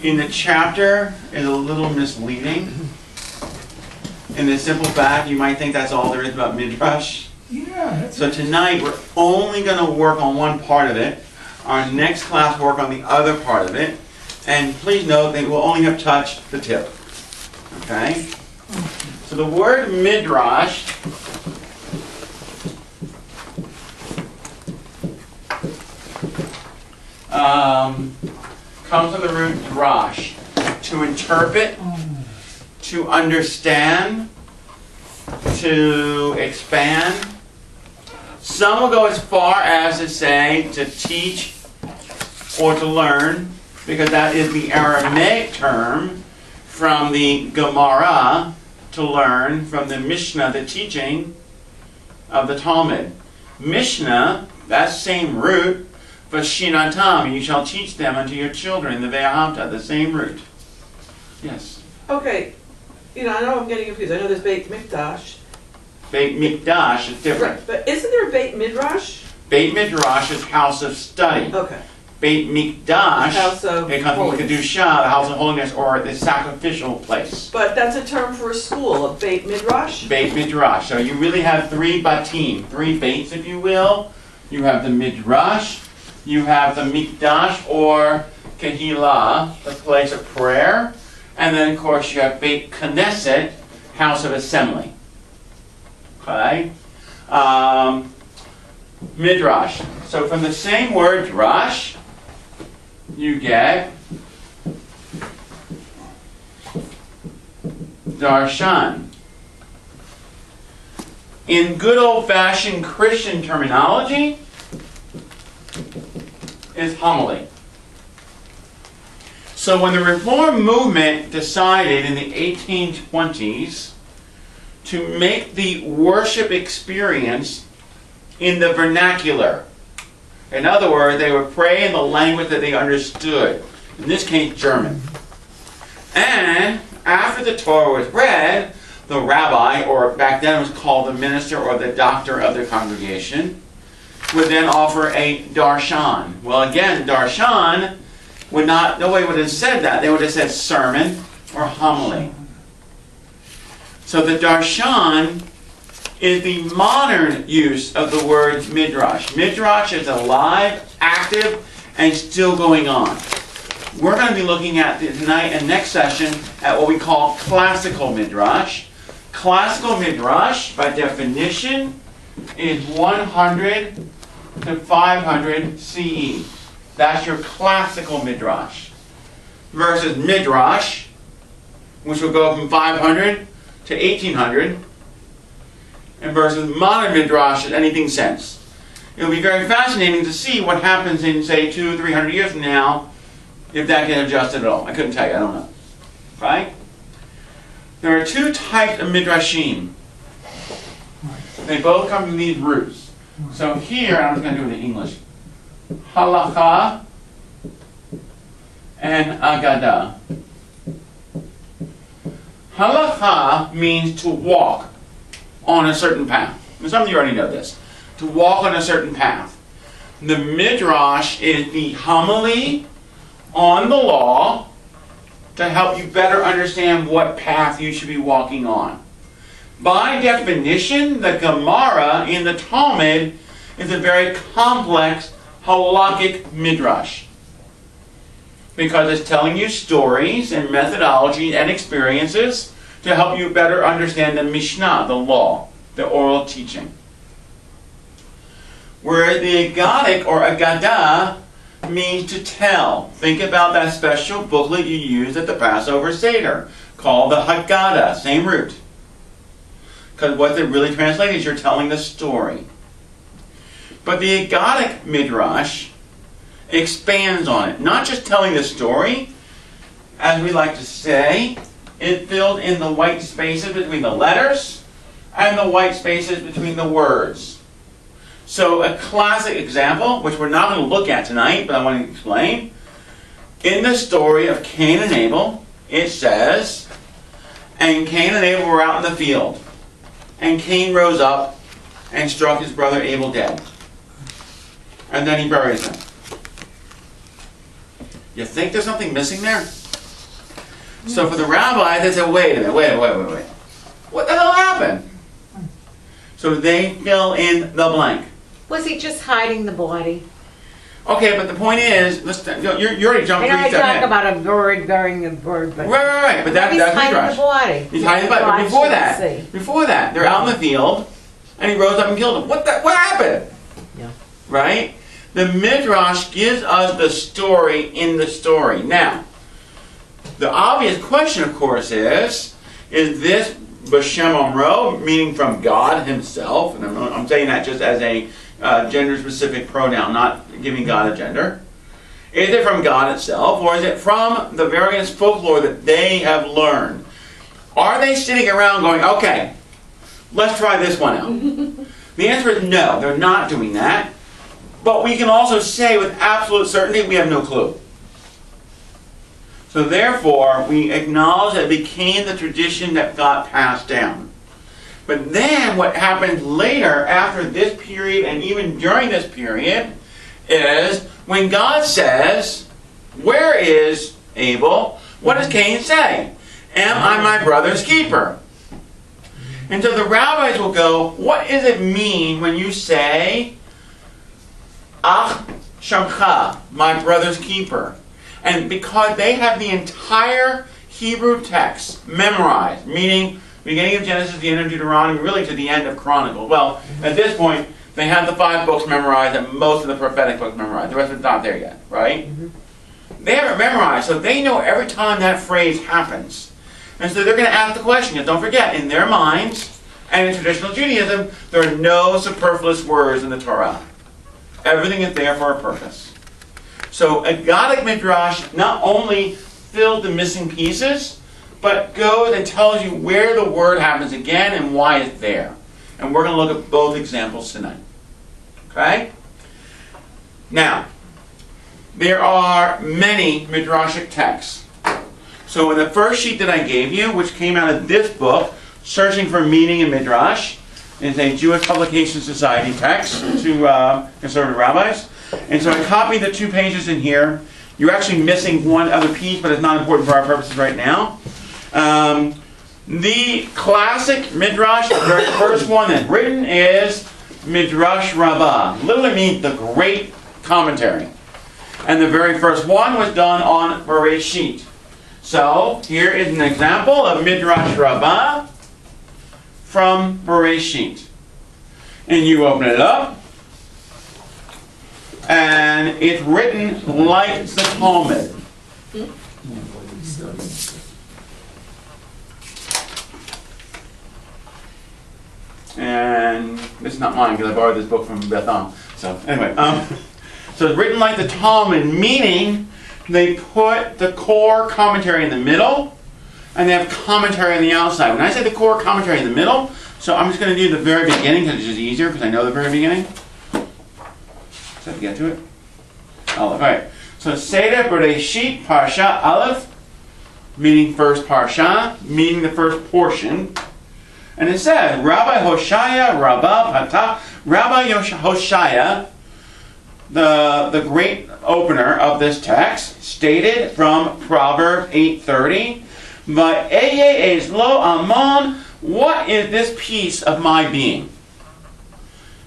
in the chapter is a little misleading. In the simple fact, you might think that's all there is about Midrash. Yeah. So tonight we're only going to work on one part of it. Our next class will work on the other part of it. And please note that we'll only have touched the tip. Okay? So the word Midrash comes from the root drash, to interpret, to understand, to expand. Some will go as far as to say to teach or to learn, because that is the Aramaic term from the Gemara, to learn, from the Mishnah, the teaching of the Talmud. Mishnah, that same root, Vashinatam, you shall teach them unto your children, the Ve'ahamta, the same root. Yes? Okay, I know I'm getting confused. I know there's Beit Mikdash. Beit Mikdash is different. Right, but isn't there a Beit Midrash? Beit Midrash is house of study. Okay. Beit Mikdash, House of it comes from holiness. Kedusha, the house of holiness, or the sacrificial place. But that's a term for a school, a Beit Midrash? Beit Midrash. So you really have three batim, three baits, if you will. You have the Midrash, you have the Mikdash, or Kehillah, the place of prayer, and then, of course, you have Beit Knesset, house of assembly. Okay? Midrash. So from the same word, drash, you get darshan. In good old-fashioned Christian terminology, is homily. So when the Reform movement decided in the 1820s to make the worship experience in the vernacular, in other words, they would pray in the language that they understood, in this case German. And after the Torah was read, the rabbi, or back then it was called the minister or the doctor of the congregation, would then offer a darshan. Well, again, darshan would not, nobody would have said that. They would have said sermon or homily. So the darshan is the modern use of the word midrash. Midrash is alive, active, and still going on. We're going to be looking at tonight and next session at what we call classical midrash. Classical midrash, by definition, is 100 to 500 CE. That's your classical midrash. Versus midrash, which will go from 500 to 1800. And versus modern midrash is anything since. It'll be very fascinating to see what happens in, say, 200-300 years from now, if that can adjust at all. I couldn't tell you, I don't know. Right? There are two types of midrashim. They both come from these roots. So here, I'm just going to do it in English. Halakha and Agadah. Halakha means to walk on a certain path. And some of you already know this. To walk on a certain path. The midrash is the homily on the law to help you better understand what path you should be walking on. By definition, the Gemara in the Talmud is a very complex halakhic midrash, because it's telling you stories and methodology and experiences to help you better understand the Mishnah, the law, the oral teaching. Where the Aggadic or Agadah means to tell. Think about that special booklet you used at the Passover Seder, called the Haggadah, same root. Because what they really translate is you're telling the story. But the Aggadic midrash expands on it. Not just telling the story, as we like to say, it filled in the white spaces between the letters and the white spaces between the words. So a classic example, which we're not going to look at tonight, but I want to explain. In the story of Cain and Abel, it says, and Cain and Abel were out in the field, and Cain rose up and struck his brother Abel dead. And then he buried him. You think there's something missing there? So for the rabbis, they said, wait a minute, wait. What the hell happened? So they fill in the blank. Was he just hiding the body? Okay, but the point is, you're already jumping 3 steps ahead. I talk about a bird burying a bird, but Right. But that's hiding the body. He's hiding the body. But before that, they're out in the field, and he rose up and killed him. What happened? Yeah. Right? The Midrash gives us the story in the story. Now, the obvious question, of course, is this B'Shem Omro, meaning from God himself? And I'm saying that just as a gender-specific pronoun, not giving God a gender. Is it from God itself, or is it from the various folklore that they have learned? Are they sitting around going, okay, let's try this one out? The answer is no, they're not doing that. But we can also say with absolute certainty we have no clue. So therefore, we acknowledge that it became the tradition that got passed down. But then what happened later, after this period and even during this period, is when God says, where is Abel? What does Cain say? Am I my brother's keeper? And so the rabbis will go, what does it mean when you say, Ach Shamcha, my brother's keeper? And because they have the entire Hebrew text memorized, meaning beginning of Genesis, the end of Deuteronomy, really to the end of Chronicles. Well, at this point, they have the 5 books memorized and most of the prophetic books memorized. The rest of it's not there yet, right? Mm-hmm. They have it memorized, so they know every time that phrase happens. And so they're going to ask the question. And don't forget, in their minds, and in traditional Judaism, there are no superfluous words in the Torah. Everything is there for a purpose. So a Godic Midrash not only filled the missing pieces, but goes and tells you where the word happens again and why it's there. And we're going to look at both examples tonight. Okay? Now, there are many Midrashic texts. So in the first sheet that I gave you, which came out of this book, Searching for Meaning in Midrash, is a Jewish Publication Society text to conservative rabbis. And so I copied the 2 pages in here. You're actually missing one other piece, but it's not important for our purposes right now. The classic Midrash, the very first one that's written, is Midrash Rabbah. Literally means the great commentary. And the very first one was done on Bereshit. So, here is an example of Midrash Rabbah from Bereshit. And you open it up, and it's written like the Talmud. And this is not mine because I borrowed this book from Bethel. So anyway, so it's written like the Talmud, meaning they put the core commentary in the middle, and they have commentary on the outside. When I say the core commentary in the middle, so I'm just going to do the very beginning because it's just easier because I know the very beginning. Does that get to it? Aleph. All right. So Seder Bereshit Parsha Aleph, meaning first Parsha, meaning the first portion. And it says, Rabbi Hoshaya, Rabbi Hoshaya, the great opener of this text, stated from Proverbs 8:30, Va'eye ezlo amon, what is this piece of my being?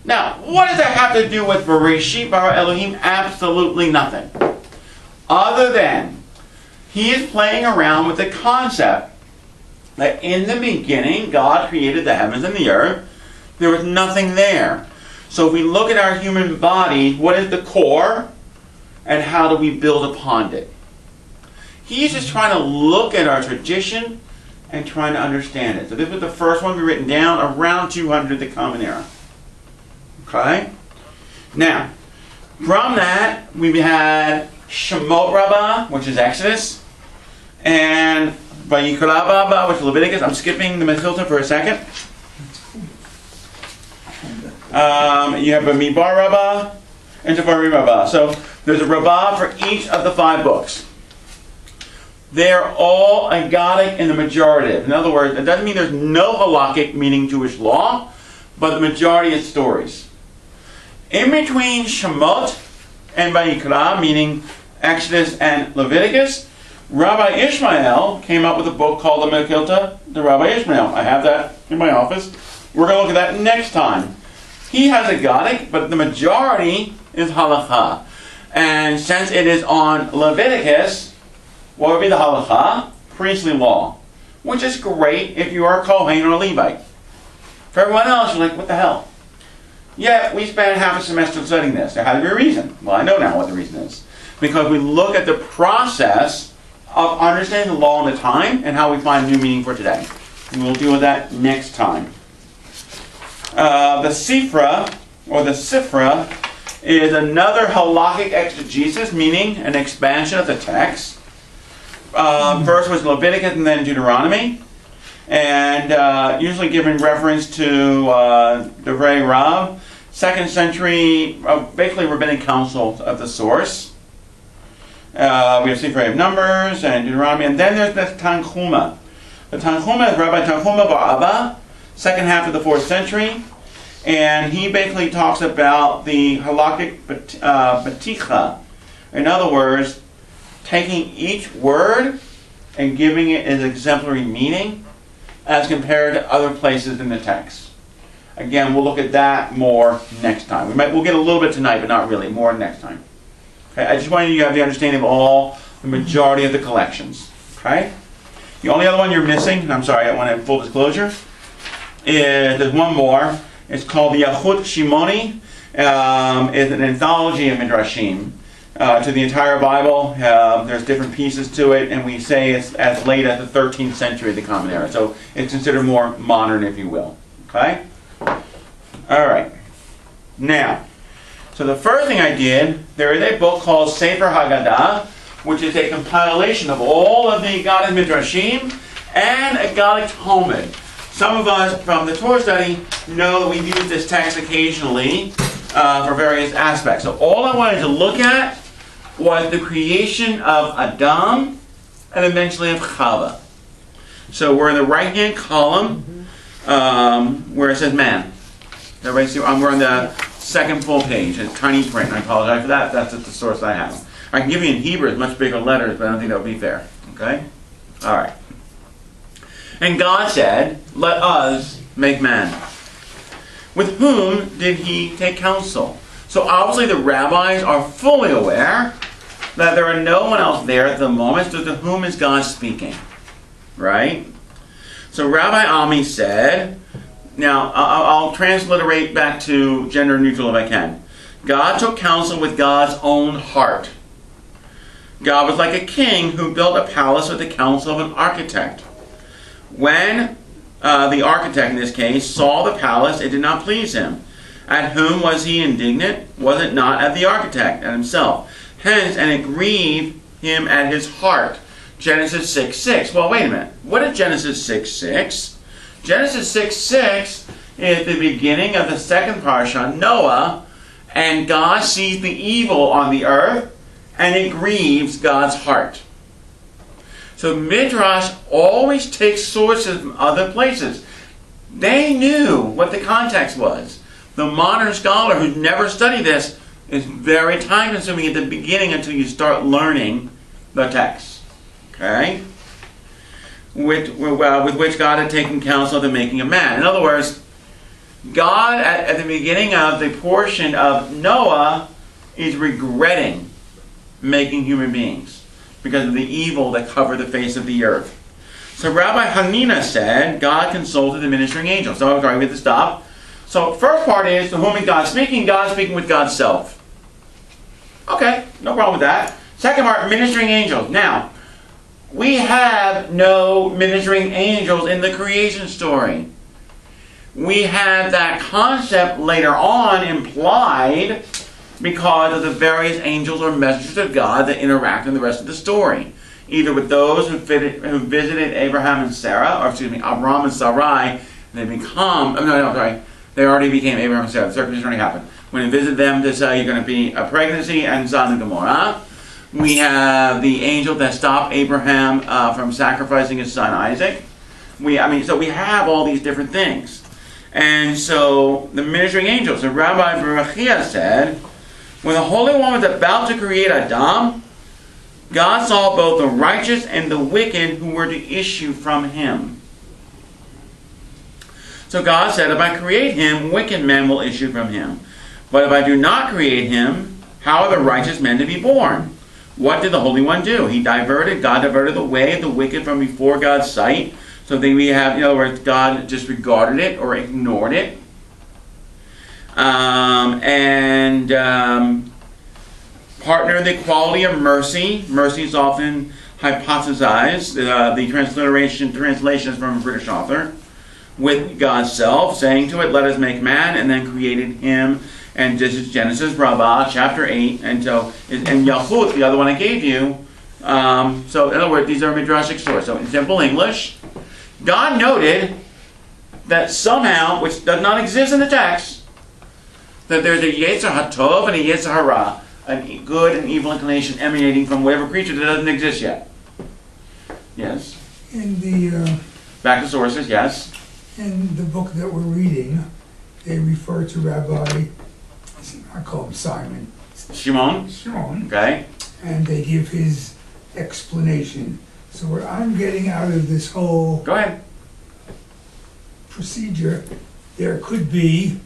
Now, what does that have to do with Bereshit bara Elohim? Absolutely nothing. Other than, he is playing around with the concept that in the beginning, God created the heavens and the earth. There was nothing there. So if we look at our human body, what is the core? And how do we build upon it? He's just trying to look at our tradition and trying to understand it. So this was the first one we written down around 200, the Common Era. Okay? Now, from that, we had Shemot Rabbah, which is Exodus, and Vayikra Rabbah, which is Leviticus. I'm skipping the Mechilta for a second. You have Bamidbar Rabbah and Devarim Rabbah. So there's a Rabbah for each of the 5 books. They're all agadic in the majorative. In other words, it doesn't mean there's no halakhic, meaning Jewish law, but the majority is stories. In between Shemot and Vayikra, meaning Exodus and Leviticus, Rabbi Ishmael came up with a book called the Megillah, the Rabbi Ishmael. I have that in my office. We're going to look at that next time. He has a Godic, but the majority is Halakha. And since it is on Leviticus, what would be the Halakha? Priestly law. Which is great if you are a Kohen or a Levite. For everyone else, you're like, what the hell? Yeah, we spent half a semester studying this. There had to be a reason. Well, I know now what the reason is. Because we look at the process of understanding the law in the time and how we find new meaning for today. And we'll deal with that next time. The Sifra, or the Sifra, is another halakhic exegesis, meaning an expansion of the text. First was Leviticus and then Deuteronomy. And usually given reference to Devrei Rav, 2nd century, basically rabbinic council of the source. We have Sifrei of Numbers and Deuteronomy, and then there's the Tanchuma. The Tanchuma is Rabbi Tanchuma Bar Abba, second half of the 4th century, and he basically talks about the halakhic baticha. In other words, taking each word and giving it its exemplary meaning as compared to other places in the text. Again, we'll look at that more next time. We'll get a little bit tonight, but not really. More next time. Okay, I just wanted you to have the understanding of the majority of the collections. Okay? The only other one you're missing, and I'm sorry, I want to have full disclosure, is there's one more. It's called the Yachut Shimoni. It's an anthology of Midrashim to the entire Bible. There's different pieces to it, and we say it's as late as the 13th century of the Common Era. So it's considered more modern, if you will. Okay? All right. Now, so the first thing I did, there is a book called Sefer Haggadah, which is a compilation of all of the Godic Midrashim and a Godic Talmud. Some of us from the Torah study know that we've used this text occasionally for various aspects. So all I wanted to look at was the creation of Adam and eventually of Chava. So we're in the right-hand column where it says man. Everybody see? We're on the second full page. It's tiny print. I apologize for that. That's just the source I have. I can give you in Hebrew, it's much bigger letters, but I don't think that would be fair. Okay? All right. And God said, "Let us make man." With whom did he take counsel? So obviously the rabbis are fully aware that there are no one else there at the moment, so to whom is God speaking? Right? So Rabbi Ami said, now I'll transliterate back to gender neutral if I can. God took counsel with God's own heart. God was like a king who built a palace with the counsel of an architect. When the architect, in this case, saw the palace, it did not please him. At whom was he indignant? Was it not at the architect, at himself? Hence, and it grieved him at his heart. Genesis 6:6. Well, wait a minute. What is Genesis 6:6? Genesis 6:6 is the beginning of the second parsha, Noah, and God sees the evil on the earth, and it grieves God's heart. So Midrash always takes sources from other places. They knew what the context was. The modern scholar who's never studied this is very time consuming at the beginning until you start learning the text. Okay? With which God had taken counsel of the making of man. In other words, God at the beginning of the portion of Noah is regretting making human beings because of the evil that covered the face of the earth. So Rabbi Hanina said, God consulted the ministering angels. So I'm sorry, we have to stop. So first part is, to whom is God speaking? God speaking with God's self. Okay, no problem with that. Second part, ministering angels. Now, we have no ministering angels in the creation story. We have that concept later on implied because of the various angels or messengers of God that interact in the rest of the story. Either with those who visited Abraham and Sarah, or excuse me, Abram and Sarai, and they become, they already became Abraham and Sarah. The circumcision already happened. When they visit them to say you're going to be a pregnancy and Sodom and Gomorrah. We have the angel that stopped Abraham from sacrificing his son Isaac. So we have all these different things. And so the ministering angels, so Rabbi Berachia said, when the Holy One was about to create Adam, God saw both the righteous and the wicked who were to issue from him. So God said, if I create him, wicked men will issue from him. But if I do not create him, how are the righteous men to be born? What did the Holy One do? God diverted the way of the wicked from before God's sight. So that we have, in other words, God disregarded it or ignored it. Partner the quality of mercy. Mercy is often hypothesized. The translation is from a British author. With God's self, saying to it, let us make man, and then created him. And this is Genesis, Rabbah, chapter 8. And Yahut, the other one I gave you. So in other words, these are midrashic sources. So in simple English, God noted that somehow, which does not exist in the text, that there's a Yetzer HaTov and a Yetzer Hara, a good and evil inclination emanating from whatever creature that doesn't exist yet. Yes? In the Back to sources, yes. in the book that we're reading, they refer to Rabbi, I call him Simon, Shimon, okay. and they give his explanation. So what I'm getting out of this whole Go ahead. procedure, there could be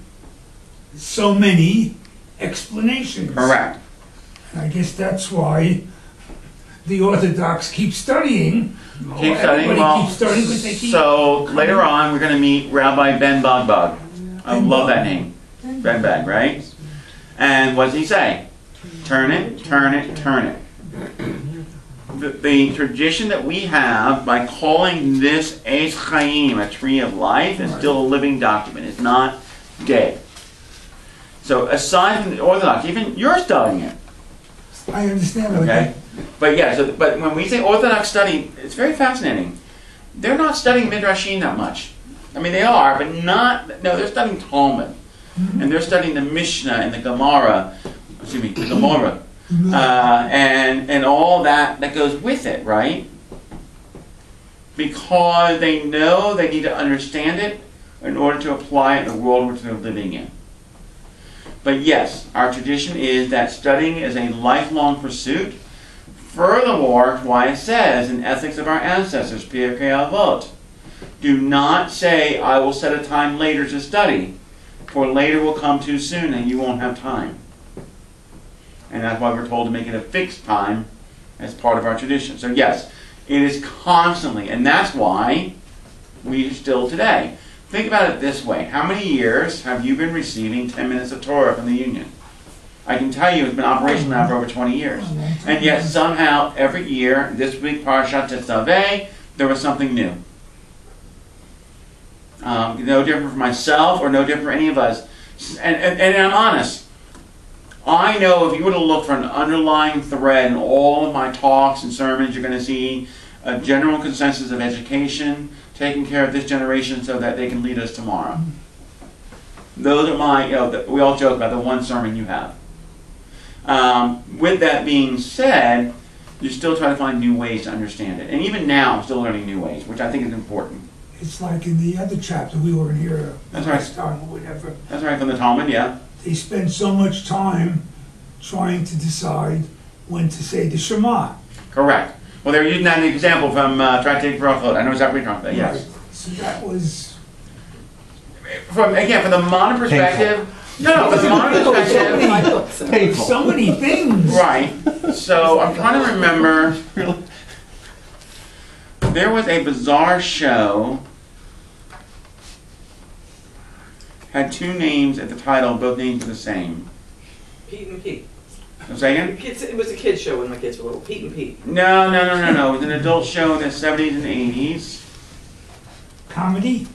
so many explanations. Correct. And I guess that's why the Orthodox keep studying. Keep studying. Everybody Well, keeps studying because they keep... so later on, we're going to meet Rabbi Ben Bogbog. I love that name. Ben Bag, right? And what does he say? Turn it, turn it, turn it. The tradition that we have by calling this Eitz Chaim, a tree of life, is still a living document. It's not dead. So aside from the Orthodox, even you're studying it. I understand. Okay? But yeah, but when we say Orthodox study, it's very fascinating. They're not studying Midrashim that much. I mean, they are, but they're studying Talmud. Mm-hmm. And they're studying the Mishnah and the Gemara, and all that goes with it, right? Because they know they need to understand it in order to apply it in the world which they're living in. But yes, our tradition is that studying is a lifelong pursuit. Furthermore, why it says in Ethics of Our Ancestors, Pirkei Avot, do not say, I will set a time later to study, for later will come too soon and you won't have time. And that's why we're told to make it a fixed time as part of our tradition. So yes, it is constantly, and that's why we still today. Think about it this way. How many years have you been receiving 10 minutes of Torah from the Union? I can tell you it's been operational now for over 20 years. And yet somehow every year, this week, Parashat Tetzaveh, there was something new. No different for myself or no different for any of us. And I'm honest. I know if you were to look for an underlying thread in all of my talks and sermons, you're going to see a general consensus of education, taking care of this generation so that they can lead us tomorrow. Those are my, we all joke about the one sermon you have. With that being said, you're still trying to find new ways to understand it. And even now, I'm still learning new ways, which I think is important. It's like in the other chapter we were in here last time or whatever. That's right, from the Talmud, yeah. They spend so much time trying to decide when to say the Shema. Correct. Well, they're using that as an example from Tractate Brachot. I know exactly what you're talking about, yes. Right. So that was... From the modern perspective... No, from the modern perspective... Painful. So many things. Right. So I'm trying to remember... There was a bizarre show... Had two names at the title, both names were the same. Pete and Pete. Say again? It was a kid's show when my kids were little. Pete and Pete. No. It was an adult show in the 70s and 80s. Comedy?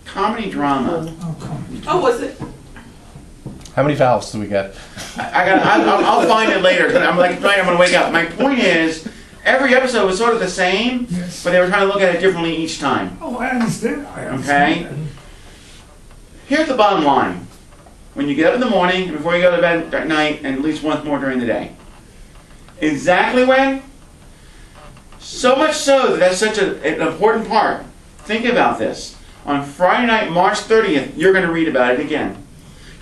Comedy drama. Oh, comedy. Oh, was it? How many vowels do we get? I'll find it later. I'm like, I'm going to wake up. My point is, every episode was sort of the same, Yes. but they were trying to look at it differently each time. Oh, I understand. Okay. Here's the bottom line. When you get up in the morning, and before you go to bed at night, and at least once more during the day. Exactly when? So much so that that's such an important part. Think about this. On Friday night, March 30th, you're going to read about it again.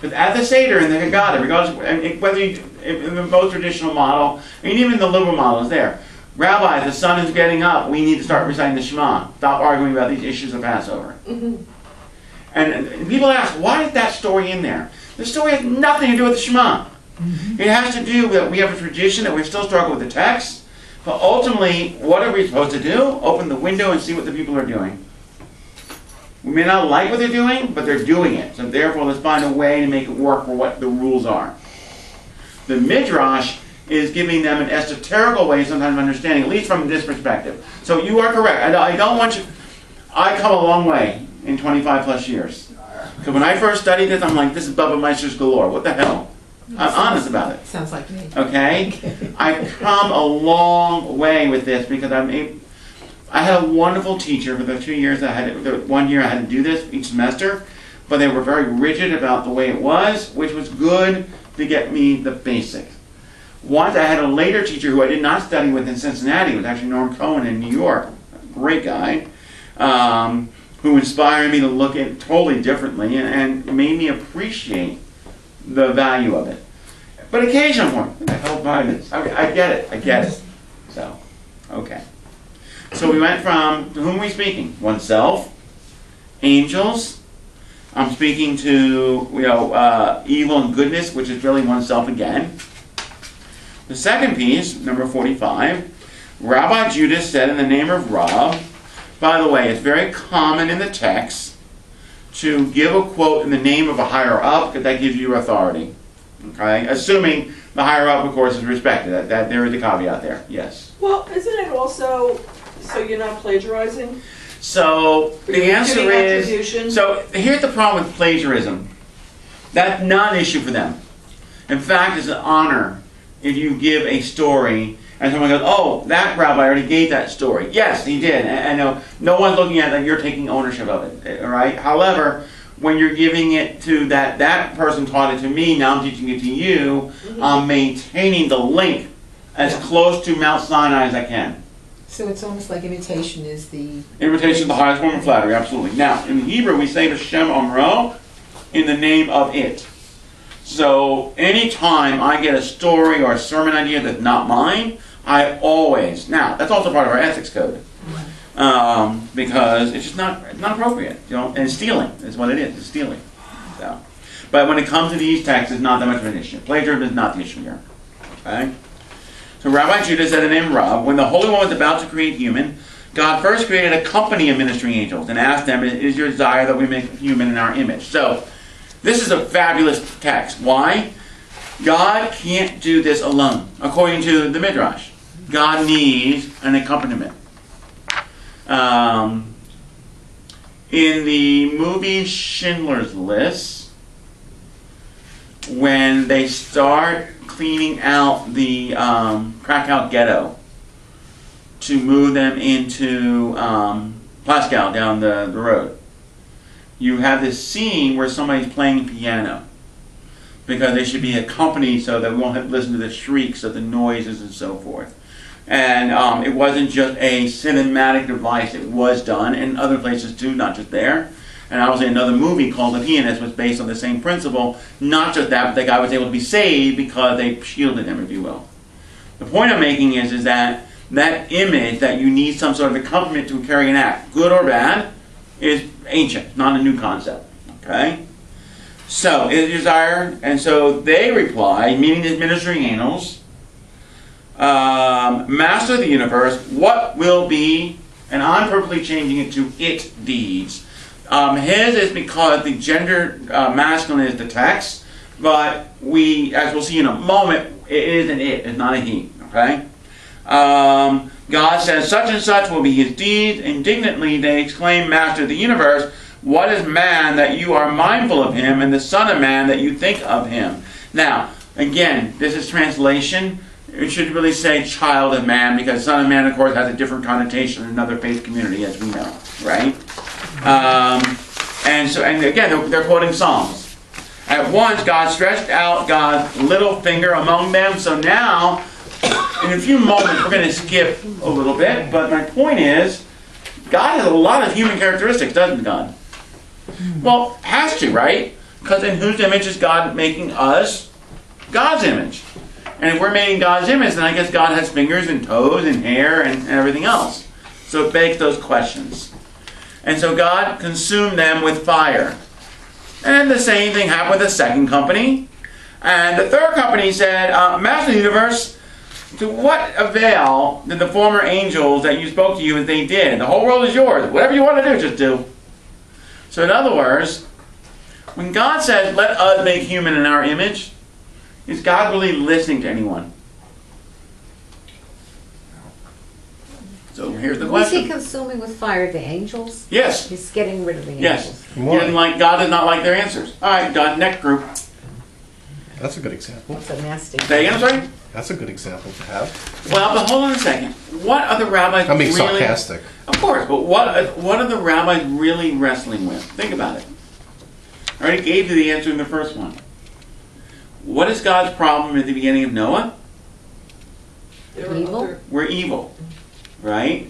But at the Seder and the Haggadah, regardless, and whether you, in the most traditional model, and even the liberal model is there. Rabbi, the sun is getting up. We need to start reciting the Shema. Stop arguing about these issues of Passover. And people ask, why is that story in there? The story has nothing to do with the Shema. It has to do with, we have a tradition that we still struggle with the text, but ultimately, what are we supposed to do? Open the window and see what the people are doing. We may not like what they're doing, but they're doing it. So therefore, let's find a way to make it work for what the rules are. The Midrash is giving them an esoterical way sometimes of understanding, at least from this perspective. So you are correct. I don't want you... I come a long way in 25 plus years. Because when I first studied this, I'm like, this is Bubba Meister's galore. What the hell? I'm honest about it. Sounds like me. Okay? I've come a long way with this because I had a wonderful teacher for the 2 years. The 1 year I had to do this each semester. But they were very rigid about the way it was, which was good to get me the basics. Once I had a later teacher who I did not study with in Cincinnati. It was actually Norm Cohen in New York. Great guy. Who inspired me to look at it totally differently and made me appreciate the value of it. But occasionally, I help by this. I get it. So, okay. So we went from, to whom are we speaking? Oneself, angels. I'm speaking to, evil and goodness, which is really oneself again. The second piece, number 45, Rabbi Judah said in the name of Rab. By the way, it's very common in the text to give a quote in the name of a higher up, because that gives you authority. Okay? Assuming the higher up, of course, is respected. That there is a caveat there. Yes. Well, isn't it also so you're not plagiarizing? So the answer Giving is, attribution? so here's the problem with plagiarism. That's not an issue for them. In fact, it's an honor if you give a story and someone goes, oh, that rabbi already gave that story. Yes, he did. And no one's looking at that you're taking ownership of it. All right? However, when you're giving it to that person taught it to me, now I'm teaching it to you, I'm maintaining the link as close to Mount Sinai as I can. So it's almost like imitation is the... Imitation is the highest form of flattery, absolutely. Now, in Hebrew, we say B'Shem Omro, in the name of it. So, anytime I get a story or a sermon idea that's not mine, I always, now, that's also part of our ethics code. Because it's just not appropriate, and it's stealing is what it is, it's stealing. So, but when it comes to these texts, it's not that much of an issue. Plagiarism is not the issue here. Okay? So Rabbi Judah said the name Rab, when the Holy One was about to create human, God first created a company of ministering angels and asked them, is your desire that we make human in our image? So, this is a fabulous text. Why? God can't do this alone, according to the Midrash. God needs an accompaniment. In the movie Schindler's List, when they start cleaning out the Krakow ghetto to move them into Plaskow down the road, you have this scene where somebody's playing piano because they should be accompanied so that we won't have to listen to the shrieks of the noises and so forth. And it wasn't just a cinematic device, it was done in other places too, not just there. And obviously another movie called The Pianist was based on the same principle. Not just that, but the guy was able to be saved because they shielded him, if you will. The point I'm making is that image that you need some sort of accompaniment to carry an act, good or bad, is ancient, not a new concept. Okay? So, is desired, and so they reply, meaning the ministering angels, Master of the universe, what will be, and I'm purposely changing it to it deeds. His is because the gender masculine is the text, but as we'll see in a moment, it is an it, it's not a he. Okay? God says, such and such will be his deeds. Indignantly they exclaim, Master of the universe, what is man that you are mindful of him, and the Son of Man that you think of him? Now, again, this is translation. It should really say child of man, because Son of Man, of course, has a different connotation in another faith community, as we know, right? And again, they're quoting Psalms. At once, God stretched out God's little finger among them. So now, in a few moments, we're going to skip a little bit, but my point is, God has a lot of human characteristics, doesn't God? Well, has to, right? Because in whose image is God making us? God's image. And if we're made in God's image, then I guess God has fingers and toes and hair and everything else. So it begs those questions. And so God consumed them with fire. And the same thing happened with the second company. And the third company said, Master of the universe, to what avail did the former angels that you spoke to you as they did? The whole world is yours. Whatever you want to do, just do. So in other words, when God says, let us make human in our image, is God really listening to anyone? So here's the Who's he question. consuming with fire? The angels? Yes. He's getting rid of the Yes. angels. He didn't like, God did not like their answers. All right, God, next group. That's a good example. It's a nasty. Say again, I'm sorry? That's a good example to have. Well, but hold on a second. What are the rabbis I'm being really... sarcastic. Of course, but what are the rabbis really wrestling with? Think about it. I already gave you the answer in the first one. What is God's problem at the beginning of Noah? There were Evil? other- We're evil. Right?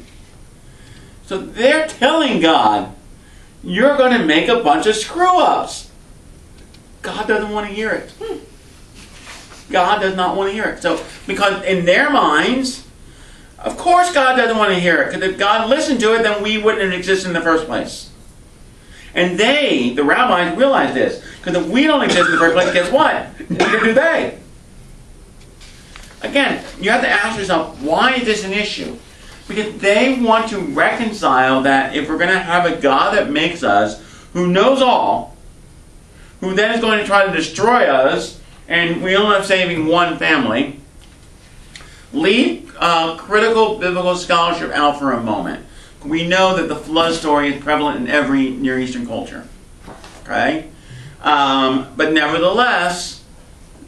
So they're telling God, you're going to make a bunch of screw-ups. God doesn't want to hear it. God does not want to hear it. So, because in their minds, of course God doesn't want to hear it. Because if God listened to it, then we wouldn't exist in the first place. And they, the rabbis, realize this. Because if we don't exist in the first place, guess what? Neither do they. Again, you have to ask yourself, why is this an issue? Because they want to reconcile that if we're going to have a God that makes us, who knows all, who then is going to try to destroy us, and we only have saving one family, leave critical biblical scholarship out for a moment. We know that the flood story is prevalent in every Near Eastern culture. Okay? But nevertheless,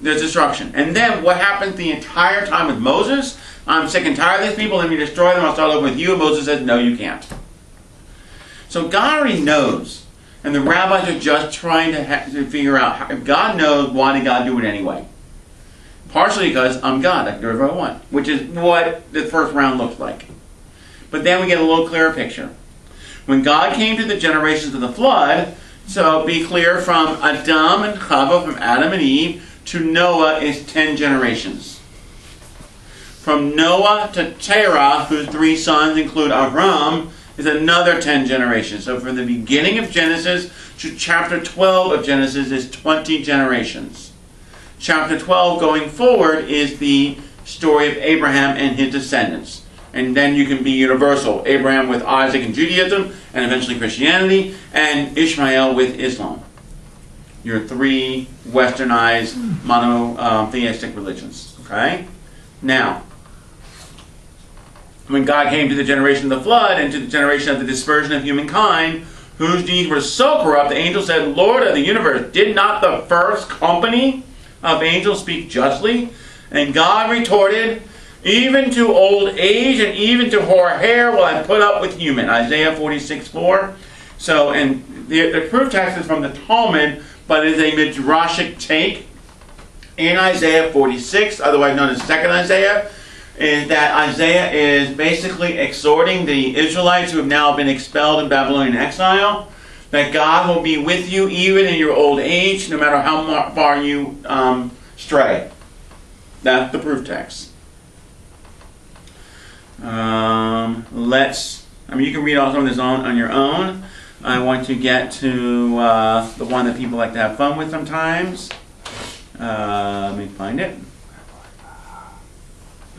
there's destruction. And then what happens the entire time with Moses? I'm sick and tired of these people. Let me destroy them. I'll start over with you. And Moses says, no, you can't. So God already knows. And the rabbis are just trying to figure out, how, if God knows, why did God do it anyway? Partially because I'm God. I can do whatever I want. Which is what the first round looks like. But then we get a little clearer picture. When God came to the generations of the flood, so be clear, from Adam and Chava, from Adam and Eve, to Noah is 10 generations. From Noah to Terah, whose 3 sons include Avram, is another 10 generations. So from the beginning of Genesis to chapter 12 of Genesis is 20 generations. Chapter 12 going forward is the story of Abraham and his descendants. And then you can be universal. Abraham with Isaac and Judaism, and eventually Christianity, and Ishmael with Islam. Your 3 westernized monotheistic religions. Okay? Now, when God came to the generation of the flood and to the generation of the dispersion of humankind, whose deeds were so corrupt, the angel said, Lord of the universe, did not the first company of angels speak justly? And God retorted, even to old age and even to hoar hair will I put up with human. Isaiah 46:4. So, and the proof text is from the Talmud, but it is a midrashic take. In Isaiah 46, otherwise known as 2nd Isaiah, is that Isaiah is basically exhorting the Israelites who have now been expelled in Babylonian exile, that God will be with you even in your old age, no matter how far you stray. That's the proof text. You can read all some of this on your own. I want to get to the one that people like to have fun with sometimes. Let me find it.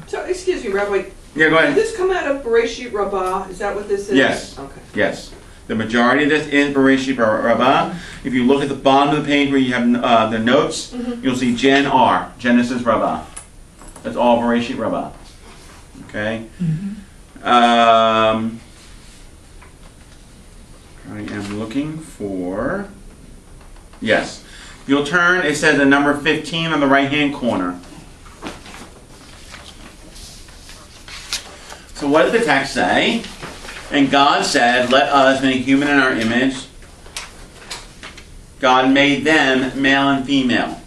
So, excuse me, Rabbi. Yeah, go Did ahead. this come out of Bereshit Rabbah? Is that what this is? Yes. Okay. Yes. The majority of this is Bereshit Rabbah. If you look at the bottom of the page where you have the notes, you'll see Gen R, Genesis Rabbah. That's all Bereshit Rabbah. Okay? I am looking for... Yes. If you'll turn, it says the number 15 on the right-hand corner. So what does the text say? And God said, let us make human in our image. God made them male and female.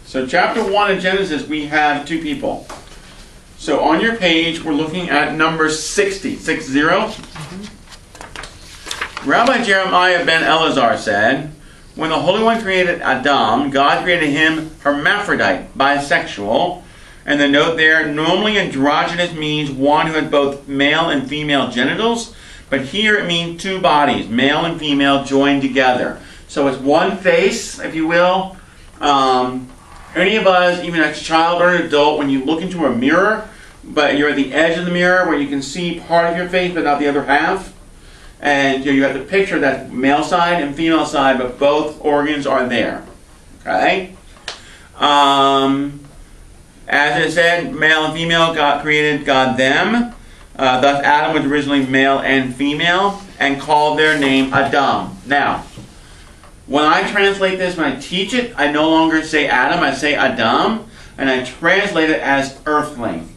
So chapter 1 of Genesis, we have 2 people. So on your page, we're looking at number 60. 60. Rabbi Jeremiah ben Elazar said, when the Holy One created Adam, God created him hermaphrodite, bisexual. And the note there, normally androgynous means one who had both male and female genitals, but here it means two bodies, male and female, joined together. So it's one face, if you will. Any of us, even as a child or an adult, when you look into a mirror, but you're at the edge of the mirror where you can see part of your face but not the other half, and you have the picture that's male side and female side, but both organs are there. Okay? As it said, male and female, God created God them. Thus Adam was originally male and female, and called their name Adam. Now, when I translate this, when I teach it, I no longer say Adam, I say Adam, and I translate it as earthling.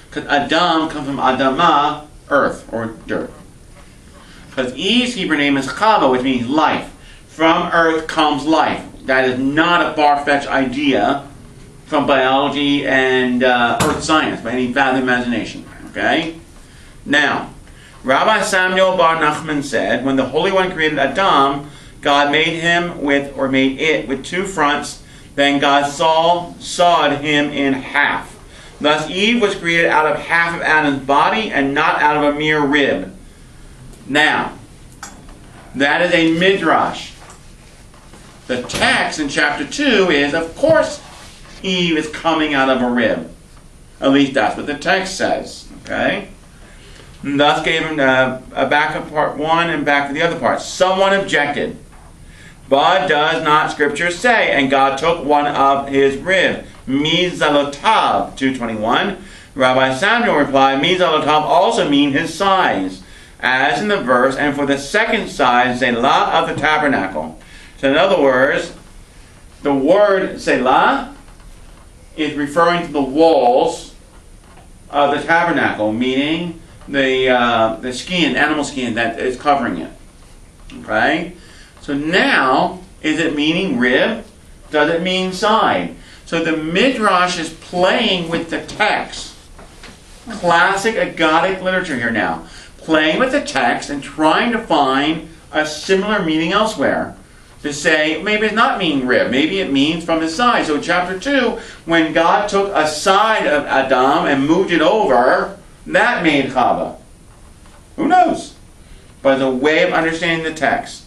Because Adam comes from Adamah, earth, or dirt. Because Eve's Hebrew name is Chava, which means life. From earth comes life. That is not a far-fetched idea from biology and earth science by any fathom imagination. Okay? Now, Rabbi Samuel Bar Nachman said, when the Holy One created Adam, God made him with, or made it with two fronts. Then God sawed him in half. Thus Eve was created out of half of Adam's body and not out of a mere rib. Now, that is a midrash. The text in chapter 2 is, of course, Eve is coming out of a rib. At least that's what the text says. Okay? And thus gave him a back of part 1 and back to the other part. Someone objected. But does not Scripture say, and God took one of his rib, Mizalotav, 2:21. Rabbi Samuel replied, Mizalotav also mean his size, as in the verse, and for the second size, Selah of the tabernacle. So in other words, the word Selah is referring to the walls of the tabernacle, meaning the skin, animal skin that is covering it. Okay? So now, is it meaning rib? Does it mean side? So the Midrash is playing with the text. Classic Agadic literature here now. Playing with the text and trying to find a similar meaning elsewhere. To say, maybe it's not meaning rib. Maybe it means from his side. So in chapter 2, when God took a side of Adam and moved it over, that made Chava. Who knows? But it's a way of understanding the text.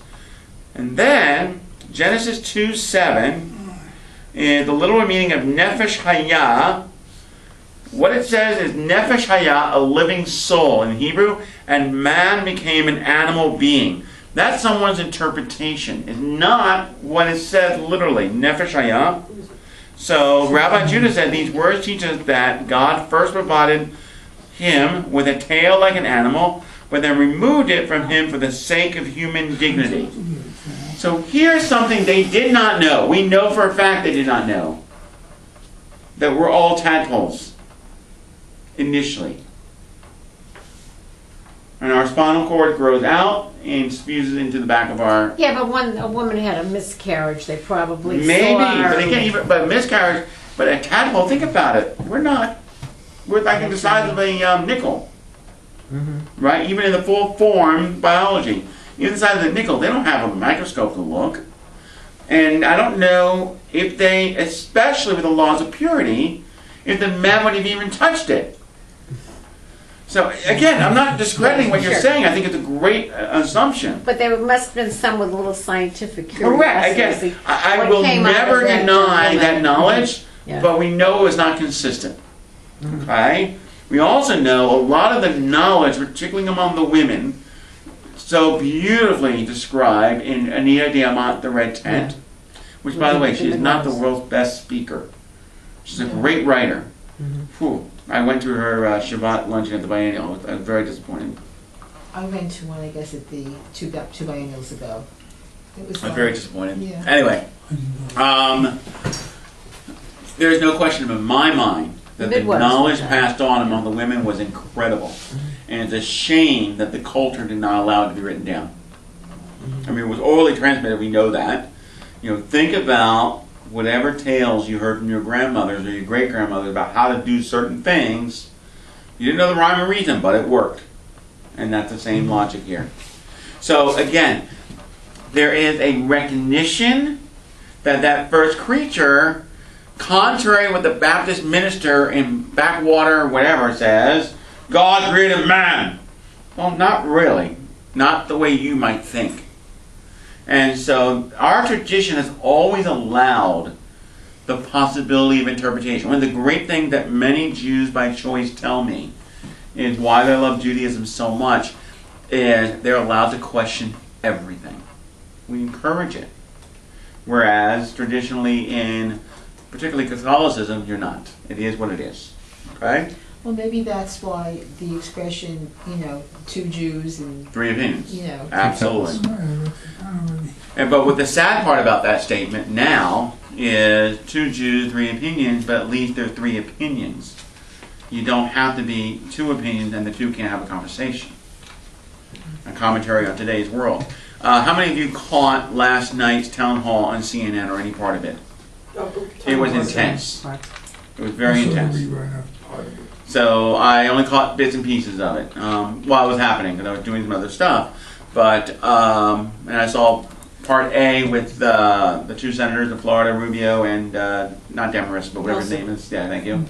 And then, Genesis 2:7 is the literal meaning of Nefesh Hayah. What it says is Nefesh Hayah, a living soul in Hebrew, and man became an animal being. That's someone's interpretation. It's not what it says literally, Nefesh Hayah. So Rabbi Judah said these words teach us that God first provided him with a tail like an animal, but then removed it from him for the sake of human dignity. So here's something they did not know. We know for a fact they did not know. That we're all tadpoles. Initially. And our spinal cord grows out and fuses into the back of our... Yeah, but when a woman had a miscarriage, they probably Maybe, saw her. but again, but miscarriage, but a tadpole, think about it. We're not. We're like the size of a nickel. Mm-hmm. Right? Even in the full form biology. Even the size of the nickel, they don't have a microscope to look. And I don't know if they, especially with the laws of purity, if the men would have even touched it. So again, I'm not discrediting what you're saying. I think it's a great assumption. But there must have been some with a little scientific curiosity. Correct. Again, I will never deny that knowledge, but we know it's not consistent. Okay? We also know a lot of the knowledge, particularly among the women, so beautifully described in Anita Diamant, The Red Tent, which, by the way, she is not the world's best speaker. She's a great writer. Whew. I went to her Shabbat luncheon at the Biennial. I was very disappointed. I went to one, I guess, at the two biennials ago. It was I was very disappointed. Yeah. Anyway, there is no question in my mind that the knowledge passed on among the women was incredible. And it's a shame that the culture did not allow it to be written down. I mean, it was orally transmitted, we know that. You know, think about whatever tales you heard from your grandmothers or your great-grandmothers about how to do certain things. You didn't know the rhyme or reason, but it worked. And that's the same logic here. So, again, there is a recognition that that first creature, contrary to what the Baptist minister in Backwater or whatever says, God created man. Well, not really. Not the way you might think. And so our tradition has always allowed the possibility of interpretation. One of the great things that many Jews by choice tell me is why they love Judaism so much is they're allowed to question everything. We encourage it. Whereas traditionally in particularly Catholicism, you're not. It is what it is. Okay? Well, maybe that's why the expression, two Jews and, Three opinions. know. Absolutely. But what the sad part about that statement now is two Jews, three opinions, but at least there are three opinions. You don't have to be two opinions and the two can't have a conversation. A commentary on today's world. How many of you caught last night's town hall on CNN or any part of it? It was intense. It was very intense. So I only caught bits and pieces of it while it was happening because I was doing some other stuff. But and I saw part A with the two senators in Florida, Rubio and not Demarest, but whatever his name is. Yeah, thank you.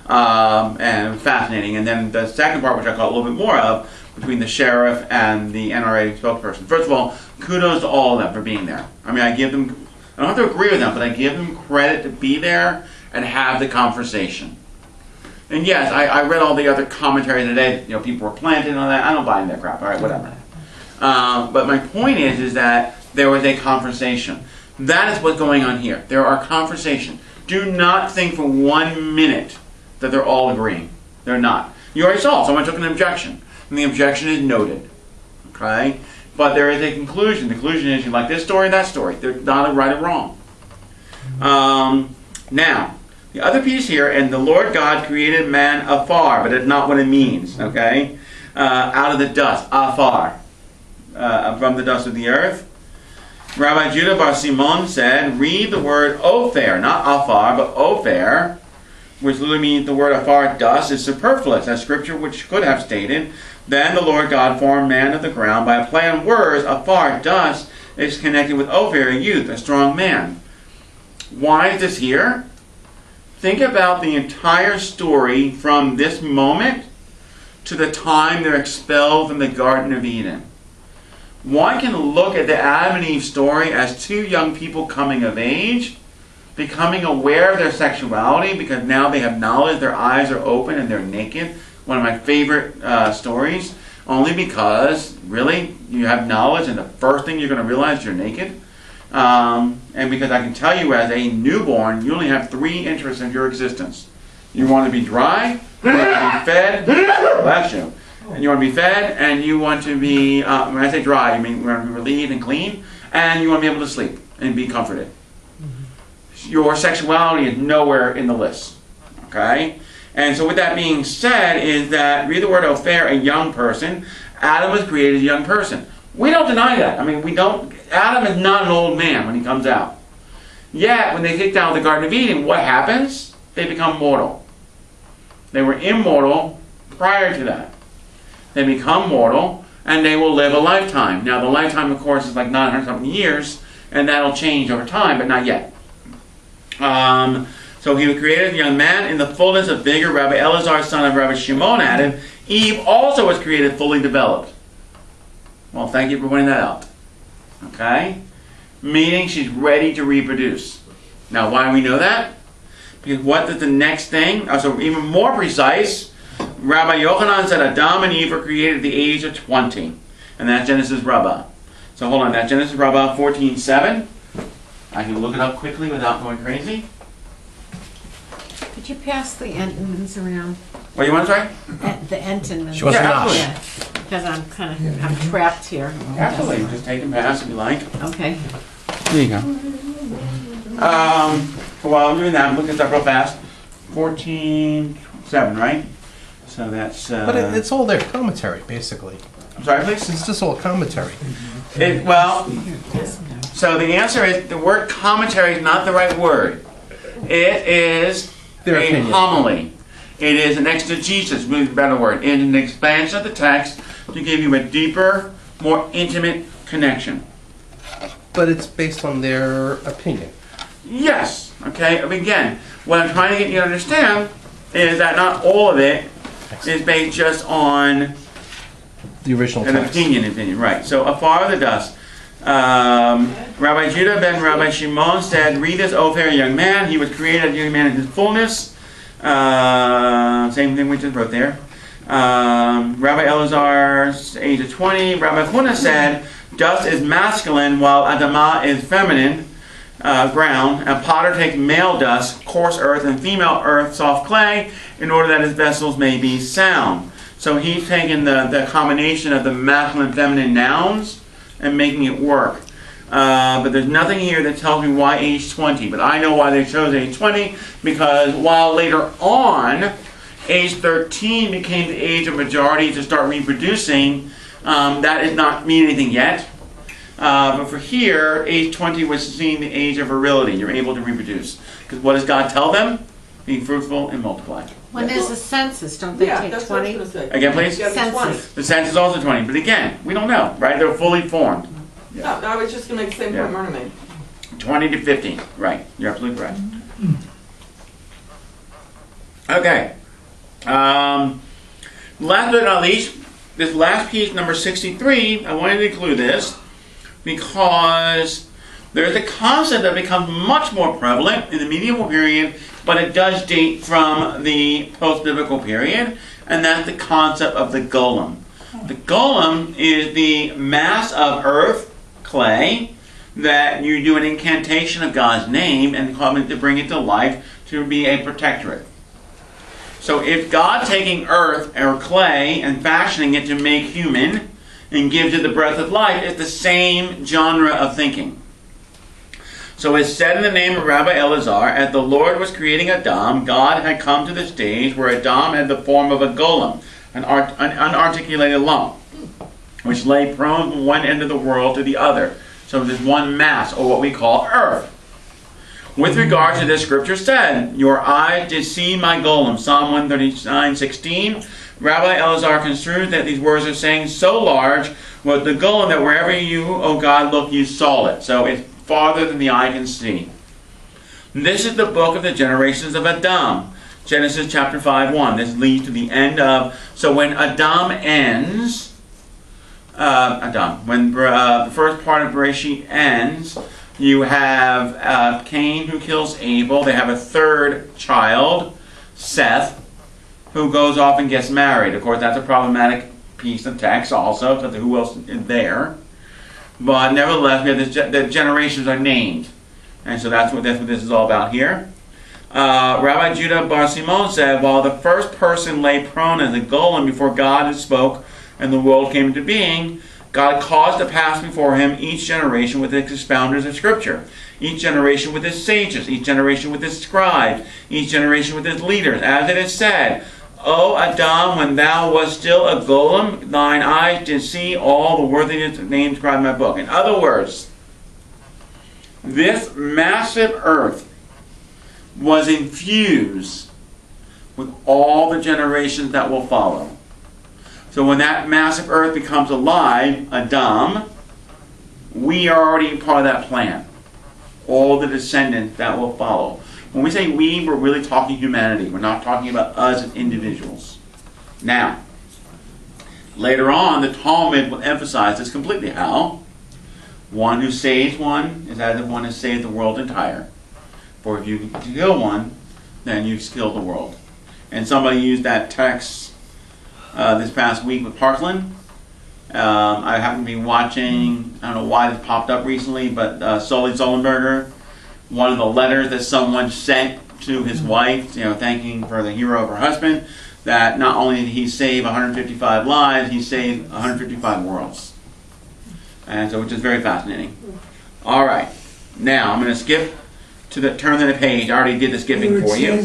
And it was fascinating. And then the second part, which I caught a little bit more of, between the sheriff and the NRA spokesperson. First of all, kudos to all of them for being there. I mean, I don't have to agree with them, but I give them credit to be there and have the conversation. And yes, I read all the other commentary today. People were planted and all that. I don't buy into that crap. All right, whatever. But my point is that there was a conversation. That is what's going on here. There are conversations. Do not think for 1 minute that they're all agreeing. They're not. You already saw someone took an objection, and the objection is noted. Okay? But there is a conclusion. The conclusion is you like this story, that story. They're not a right or wrong. Now, the other piece here, and the Lord God created man afar, but it's not what it means. Okay? Out of the dust, afar. From the dust of the earth. Rabbi Judah Bar Simon said, read the word ofer, not afar, but ofer, which literally means the word afar, dust, is superfluous, as scripture which could have stated, then the Lord God formed man of the ground. By a play on words, afar, dust, is connected with ofer, a youth, a strong man. Why is this here? Think about the entire story from this moment to the time they're expelled from the Garden of Eden. One can look at the Adam and Eve story as two young people coming of age, becoming aware of their sexuality because now they have knowledge, their eyes are open and they're naked. One of my favorite stories, only because, really, you have knowledge and the first thing you're going to realize is you're naked. And because I can tell you as a newborn, you only have three interests in your existence. You want to be dry, you want to be fed, bless you. And you want to be fed, and you want to be, when I say dry, I mean you want to be relieved and clean, and you want to be able to sleep and be comforted. Your sexuality is nowhere in the list. Okay? And so with that being said is that, read the word ofer, a young person. Adam was created as a young person. We don't deny that. I mean, Adam is not an old man when he comes out. Yet, when they kicked out of the Garden of Eden, what happens? They become mortal. They were immortal prior to that. They become mortal, and they will live a lifetime. Now, the lifetime, of course, is like 900-something years, and that'll change over time, but not yet. So he was created as a young man in the fullness of vigor. Rabbi Elazar, son of Rabbi Shimon, added, Eve also was created fully developed. Well, thank you for pointing that out. Okay? Meaning she's ready to reproduce. Now, why do we know that? Because what is the next thing? So even more precise, Rabbi Yochanan said Adam and Eve were created at the age of 20. And that's Genesis Rabbah. So hold on, that's Genesis Rabbah 14:7. I can look it up quickly without going crazy. Could you pass the Entenmans around? What do you want to try? The Entenmans. She wants Yeah, to absolutely. Yeah, because I'm trapped here. Absolutely. Just take and pass if you like. Okay. There you go. While I'm doing that, I'm looking this up real fast. 14:7, right? So that's... But it's all their commentary, basically. I'm sorry, please? It's just all commentary. So the answer is the word commentary is not the right word. It is Their a opinion. homily. It is an exegesis, which is a better word. It is an expansion of the text to give you a deeper, more intimate connection. But it's based on their opinion. Yes. Okay. Again, what I'm trying to get you to understand is that not all of it is based just on The original an text. opinion, right. So, afar of the dust. Rabbi Judah ben Rabbi Shimon said, "Read this, O fair young man. He was created, young man in his fullness." Same thing we just wrote there. Rabbi Elazar's age of 20. Rabbi Huna said, "Dust is masculine, while Adamah is feminine, ground. A potter takes male dust, coarse earth, and female earth, soft clay, in order that his vessels may be sound." So he's taking the combination of the masculine and feminine nouns and making it work. But there's nothing here that tells me why age 20. But I know why they chose age 20, because while later on, age 13 became the age of majority to start reproducing, that does not mean anything yet. But for here, age 20 was seen the age of virility. You're able to reproduce. Because what does God tell them? Be fruitful and multiply. When there's a census, don't they Yeah, take that's what I 20? was going to say. Again, please? You gotta be 20. Census. The census is also 20. But again, we don't know, right? They're fully formed. No, I was just going to make the same Yeah. point Myrna made. 20 to 50. Right. You're absolutely correct. Okay. Last but not least, this last piece, number 63, I wanted to include this because there's a concept that becomes much more prevalent in the medieval period, but it does date from the post-biblical period, and that's the concept of the golem. The golem is the mass of earth, clay, that you do an incantation of God's name and call it to bring it to life to be a protectorate. So if God taking earth or clay and fashioning it to make human and gives it the breath of life, it's the same genre of thinking. So it's said in the name of Rabbi Elazar, as the Lord was creating Adam, God had come to the stage where Adam had the form of a golem, an unarticulated lump, which lay prone from one end of the world to the other. So there's one mass, or what we call earth. With regard to this, scripture said, "Your eyes did see my golem," Psalm 139:16. Rabbi Elazar construed that these words are saying, so large was the golem that wherever you, O God, look, you saw it. So it's farther than the eye can see. This is the book of the generations of Adam. Genesis chapter 5:1. This leads to the end of, so when Adam ends, when the first part of Bereshit ends, you have Cain who kills Abel. They have a third child, Seth, who goes off and gets married. Of course, that's a problematic piece of text also, because who else is there? But nevertheless, we have the generations are named. And so that's what this is all about here. Rabbi Judah Bar Simon said, while the first person lay prone as a golem before God spoke and the world came into being, God caused to pass before him each generation with its expounders of Scripture, each generation with its sages, each generation with its scribes, each generation with its leaders, as it is said, O Adam, when thou wast still a golem, thine eyes did see all the worthiness of names inscribed in my book. In other words, this massive earth was infused with all the generations that will follow. So when that massive earth becomes alive, Adam, we are already part of that plan. All the descendants that will follow. When we say we, we're really talking humanity. We're not talking about us as individuals. Now, later on, the Talmud will emphasize this completely. How? One who saves one is as if one has saved the world entire. For if you kill one, then you've killed the world. And somebody used that text this past week with Parkland. I happen to be watching, I don't know why this popped up recently, but Sully Sullenberger, one of the letters that someone sent to his wife, thanking for the hero of her husband, that not only did he save 155 lives, he saved 155 worlds. And so, which is very fascinating. All right. Now, I'm going to skip to the turn of the page. I already did the skipping for you.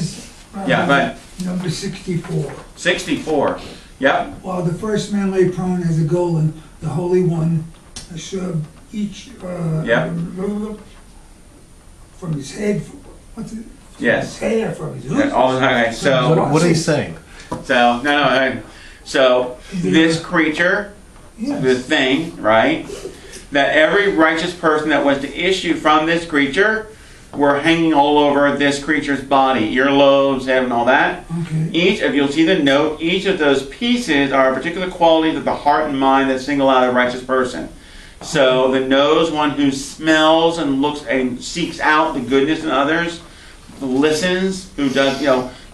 Yeah, go ahead. Number 64. 64. Yep. While the first man lay prone as a golem, the Holy One shoved each from his head. What's it? Yes. His hair from his Yeah, all the time. So What are you saying? So no. So this creature, Yes. the thing, right, that every righteous person that was to issue from this creature were hanging all over this creature's body, earlobes, head, and all that. Okay. Each, if you'll see the note, each of those pieces are a particular quality of the heart and mind that single out a righteous person. So the nose, one who smells and looks and seeks out the goodness in others, listens, who does,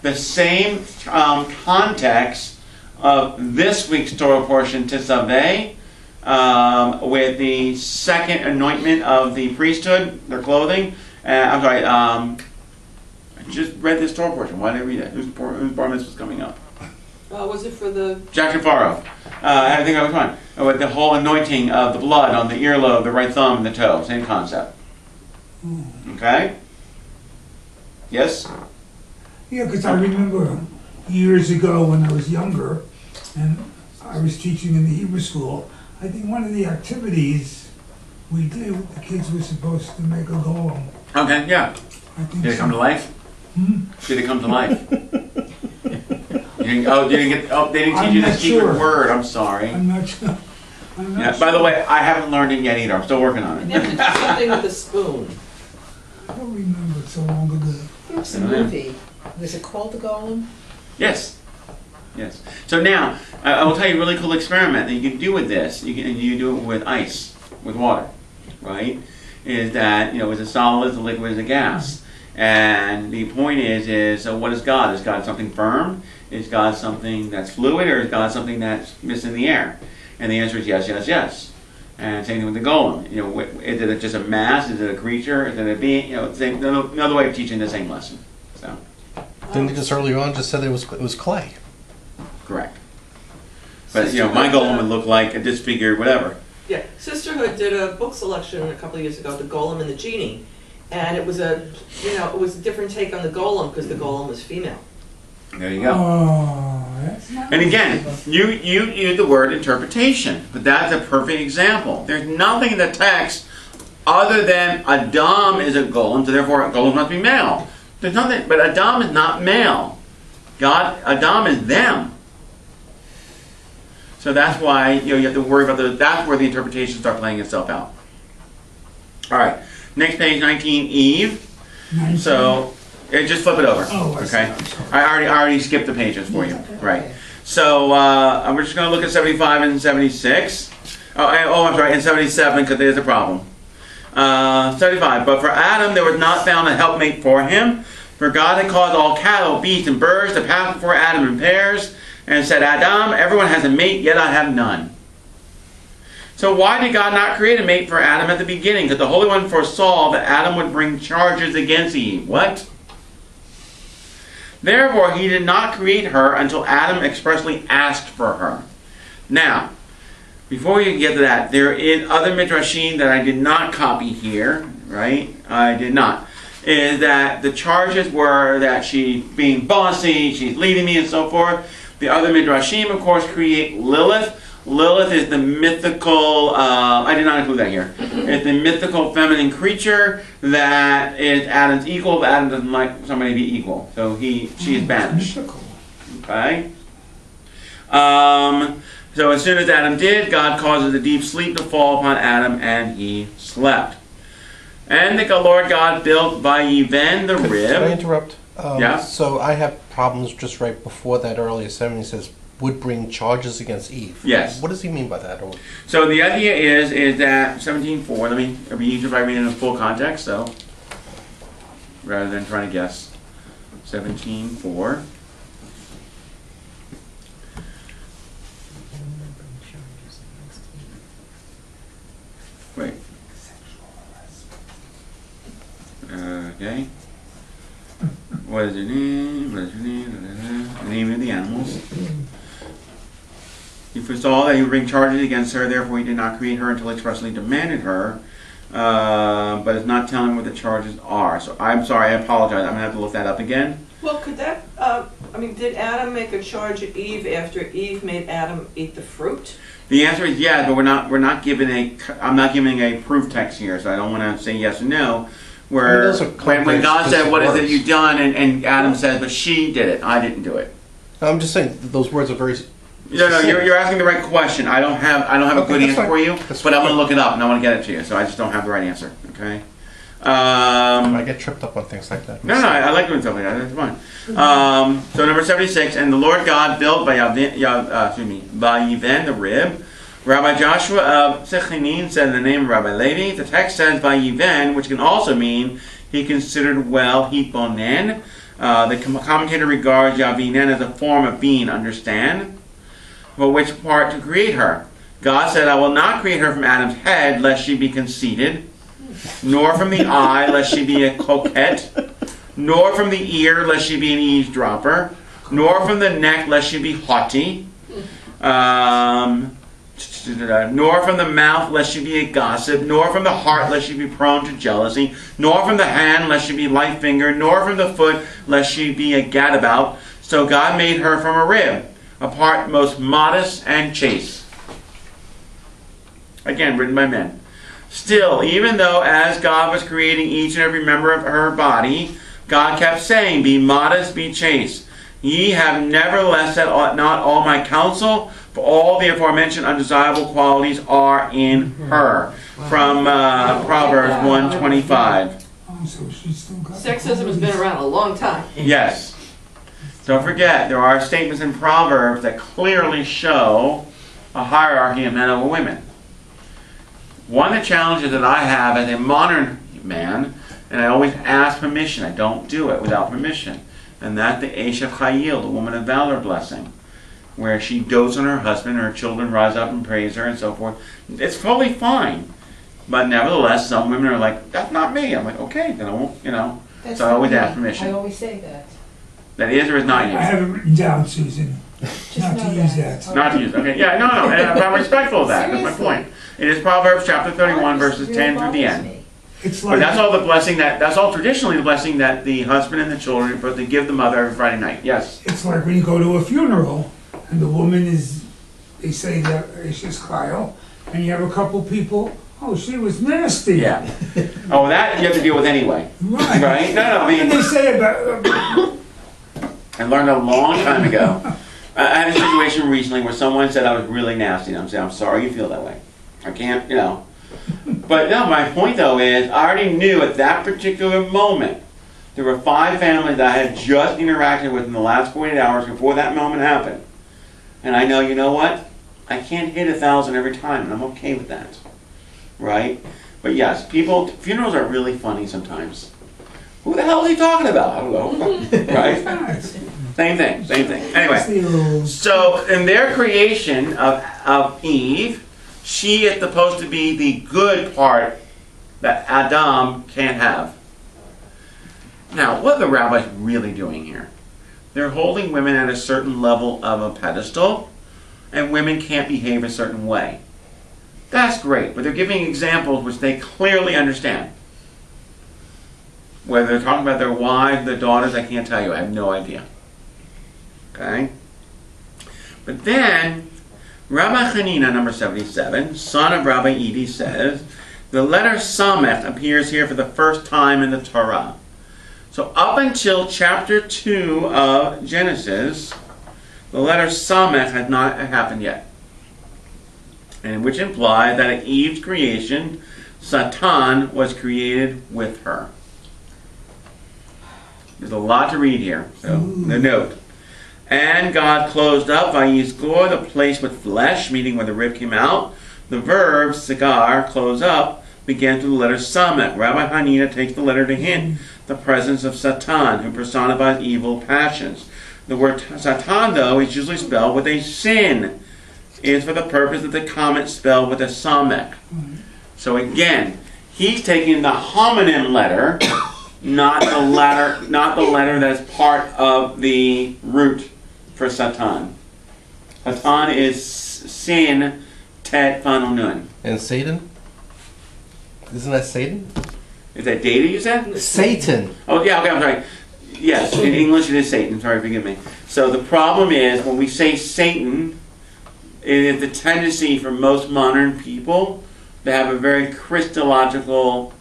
the same context of this week's Torah portion, Tisaveh, with the second anointment of the priesthood, their clothing. I just read this Torah portion. Why did I read it? Whose bar mitzvah was coming up? Was it for the... Jack Shafaro. I think I was fine. With the whole anointing of the blood on the earlobe, the right thumb, and the toe. Same concept. Okay? Yes? Yeah, because I remember years ago when I was younger, and I was teaching in the Hebrew school, I think one of the activities we did, the kids were supposed to make a golem. Okay, yeah. I think Did it come to life? Did it come to life? They didn't teach you the secret word. I'm sorry. I'm not sure. Yeah, by the way, I haven't learned it yet either. I'm still working on And you have to it. do something with a spoon. I don't remember it so long ago. There was a movie. Was it called The Golem? Yes. Yes. So now, I will tell you a really cool experiment that you can do with this. You do it with ice, with water, right? Is that, is it solid, is it liquid, is it gas? And the point is what is God? Is God something firm? Is God something that's fluid, or is God something that's missing in the air? And the answer is yes, yes, yes. And same thing with the golem. Is it just a mass? Is it a creature? Is it a being? Another way of teaching the same lesson. So, Didn't they just earlier on just said it was clay? correct. But my golem would look like a disfigured whatever. Yeah, Sisterhood did a book selection a couple of years ago, The Golem and the Genie, and it was a different take on the golem because the golem was female. There you go. Oh, that's not... And again, you use the word interpretation, but that's a perfect example. There's nothing in the text other than Adam is a golem, so therefore a golem must be male. There's nothing, but Adam is not male. Adam is them. So that's why you have to worry about that's where the interpretations start playing itself out. All right, next page, 19, Eve. 19? So just flip it over. Oh, I see. Okay. I'm sorry. I already skipped the pages for you. Okay. Right. So we're just going to look at 75 and 76. I'm sorry, and 77 because there's a problem. 75. But for Adam there was not found a helpmate for him, for God had caused all cattle, beasts, and birds to pass before Adam in pairs, and said, Adam, everyone has a mate, yet I have none. So why did God not create a mate for Adam at the beginning? Because the Holy One foresaw that Adam would bring charges against Eve. What? Therefore, he did not create her until Adam expressly asked for her. Now, before you get to that, there is other midrashim that I did not copy here, right? I did not. Is that the charges were that she's being bossy, she's leading me, and so forth. The other midrashim, of course, create Lilith. Lilith is the mythical, I did not include that here. It's the mythical feminine creature that is Adam's equal, but Adam doesn't like somebody to be equal. So she is banished. Okay? So as soon as Adam did, God causes a deep sleep to fall upon Adam, and he slept. And the Lord God built by Even the rib. Can I interrupt? Yeah. So I have problems just right before that earlier sentence. He says, would bring charges against Eve. Yes. What does he mean by that? Or So the idea is that 17:4. It'll be easier if I read it in full context. So rather than trying to guess, 17:4. Wait. Okay. What is your name? What is your name? The name of the animals. He foresaw that he would bring charges against her, therefore he did not create her until expressly demanded her, but is not telling what the charges are. So I'm sorry, I apologize. I'm going to have to look that up again. Well, could that, did Adam make a charge at Eve after Eve made Adam eat the fruit? The answer is yes, but I'm not giving a proof text here, so I don't want to say yes or no. Where those are when God said, "What is it words. you've done?" and Adam says, "But she did it. I didn't do it." I'm just saying those words are very No, you're asking the right question. I don't have a Okay, good that's answer fine. for you, That's but I'm fine. gonna look it up and I want to get it to you. So I just don't have the right answer. Okay. I get tripped up on things like that. No, I like doing stuff like that. That's fine. So number 76, and the Lord God built by Vayiven, the rib. Rabbi Joshua of Sechanin said in the name of Rabbi Levi. The text says Vayiven, which can also mean he considered well hitbonen. The commentator regards Yavinen as a form of being, understand. But which part to create her? God said, I will not create her from Adam's head, lest she be conceited, nor from the eye, lest she be a coquette, nor from the ear, lest she be an eavesdropper, nor from the neck, lest she be haughty, nor from the mouth, lest she be a gossip, nor from the heart, lest she be prone to jealousy, nor from the hand, lest she be light-fingered, nor from the foot, lest she be a gadabout. So God made her from a rib, a part most modest and chaste. Again, written by men. Still, even though as God was creating each and every member of her body, God kept saying, be modest, be chaste. Ye have nevertheless said not all my counsel, for all the aforementioned undesirable qualities are in her. From Proverbs 1:25. Oh, so she's still got Sexism has been around a long time. Yes. Don't forget, there are statements in Proverbs that clearly show a hierarchy of men over women. One of the challenges that I have as a modern man, and I always ask permission, I don't do it without permission, and that's the Eshet Chayil, the woman of valor blessing, where she dotes on her husband, her children rise up and praise her and so forth. It's totally fine. But nevertheless, some women are like, that's not me. I'm like, okay, then I won't, That's so I always not ask me. permission. I always say that. That is or is not I you? have it written down, Susan, Just not know to use that. Not to use. Okay, yeah, no, and I'm respectful of that. That's my Seriously. point. It is Proverbs chapter 31, verses Really 10 through the bothers end. me. It's But like, that's all the blessing that's all traditionally the blessing that the husband and the children are supposed to give the mother every Friday night. Yes. it's like when you go to a funeral and the woman is, they say that she's Kyle, and you have a couple people, oh, she was nasty. Yeah. Oh, that you have to deal with anyway. Right. Right? No, I And they mean, say about, I learned a long time ago. I had a situation recently where someone said I was really nasty, and I'm saying, I'm sorry you feel that way. I can't, But no, my point though is, I already knew at that particular moment, there were 5 families that I had just interacted with in the last 48 hours before that moment happened. And I know, you know what? I can't hit 1,000 every time, and I'm okay with that. Right? But yes, funerals are really funny sometimes. Who the hell is he talking about? I don't know. Right? Same thing. Anyway, so in their creation of Eve, she is supposed to be the good part that Adam can't have. Now, what are the rabbis really doing here? They're holding women at a certain level of a pedestal, and women can't behave a certain way. That's great, but they're giving examples which they clearly understand. Whether they're talking about their wives, their daughters, I can't tell you. I have no idea. Okay? But then, Rabbi Hanina, number 77, son of Rabbi Edi, says, the letter Samech appears here for the first time in the Torah. So up until chapter 2 of Genesis, the letter Samech had not happened yet. And which implied that at Eve's creation, Satan was created with her. There's a lot to read here, so the note. And God closed up Vayizgor, the place with flesh, meaning when the rib came out. The verb, sigar, close up, began through the letter Samech. Rabbi Hanina takes the letter to hint the presence of Satan, who personifies evil passions. The word Satan, though, is usually spelled with a sin. It is for the purpose that the comment spelled with a Samech. So again, he's taking the homonym letter, not the letter that's part of the root for Satan. Satan is sin, tet, final nun. And Satan? Isn't that Satan? Is that data you said? Satan. Oh, yeah, okay, I'm sorry. Yes, in English it is Satan. Sorry, forgive me. So the problem is, when we say Satan, it is the tendency for most modern people to have a very Christological